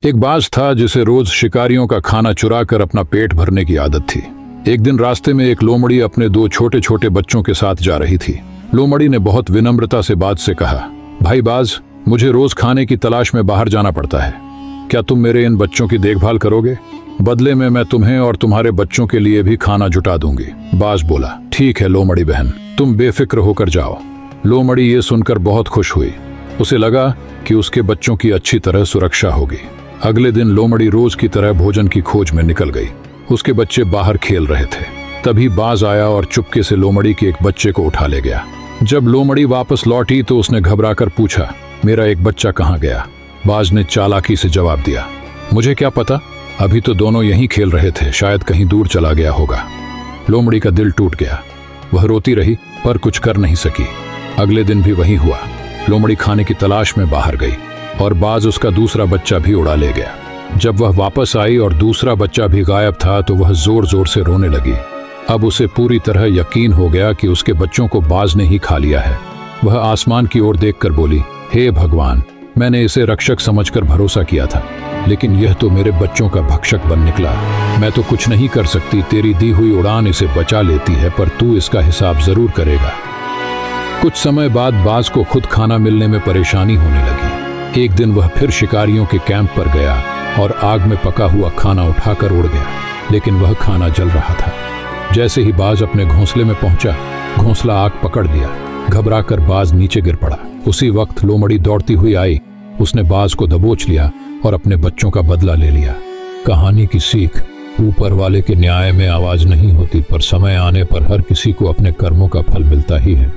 एक बाज था जिसे रोज शिकारियों का खाना चुरा कर अपना पेट भरने की आदत थी। एक दिन रास्ते में एक लोमड़ी अपने दो छोटे छोटे बच्चों के साथ जा रही थी। लोमड़ी ने बहुत विनम्रता से बाज से कहा, भाई बाज, मुझे रोज खाने की तलाश में बाहर जाना पड़ता है, क्या तुम मेरे इन बच्चों की देखभाल करोगे? बदले में मैं तुम्हें और तुम्हारे बच्चों के लिए भी खाना जुटा दूंगी। बाज बोला, ठीक है लोमड़ी बहन, तुम बेफिक्र होकर जाओ। लोमड़ी ये सुनकर बहुत खुश हुई। उसे लगा कि उसके बच्चों की अच्छी तरह सुरक्षा होगी। अगले दिन लोमड़ी रोज की तरह भोजन की खोज में निकल गई। उसके बच्चे बाहर खेल रहे थे। तभी बाज आया और चुपके से लोमड़ी के एक बच्चे को उठा ले गया। जब लोमड़ी वापस लौटी तो उसने घबराकर पूछा, मेरा एक बच्चा कहाँ गया? बाज ने चालाकी से जवाब दिया, मुझे क्या पता, अभी तो दोनों यहीं खेल रहे थे, शायद कहीं दूर चला गया होगा। लोमड़ी का दिल टूट गया। वह रोती रही पर कुछ कर नहीं सकी। अगले दिन भी वही हुआ। लोमड़ी खाने की तलाश में बाहर गई और बाज उसका दूसरा बच्चा भी उड़ा ले गया। जब वह वापस आई और दूसरा बच्चा भी गायब था तो वह जोर जोर से रोने लगी। अब उसे पूरी तरह यकीन हो गया कि उसके बच्चों को बाज ने ही खा लिया है। वह आसमान की ओर देखकर बोली, हे भगवान, मैंने इसे रक्षक समझकर भरोसा किया था, लेकिन यह तो मेरे बच्चों का भक्षक बन निकला। मैं तो कुछ नहीं कर सकती, तेरी दी हुई उड़ान इसे बचा लेती है, पर तू इसका हिसाब जरूर करेगा। कुछ समय बाद बाज को खुद खाना मिलने में परेशानी होने लगी। एक दिन वह फिर शिकारियों के कैंप पर गया और आग में पका हुआ खाना उठाकर उड़ गया, लेकिन वह खाना जल रहा था। जैसे ही बाज अपने घोंसले में पहुंचा, घोंसला आग पकड़ लिया। घबराकर बाज नीचे गिर पड़ा। उसी वक्त लोमड़ी दौड़ती हुई आई। उसने बाज को दबोच लिया और अपने बच्चों का बदला ले लिया। कहानी की सीख, ऊपर वाले के न्याय में आवाज नहीं होती, पर समय आने पर हर किसी को अपने कर्मों का फल मिलता ही है।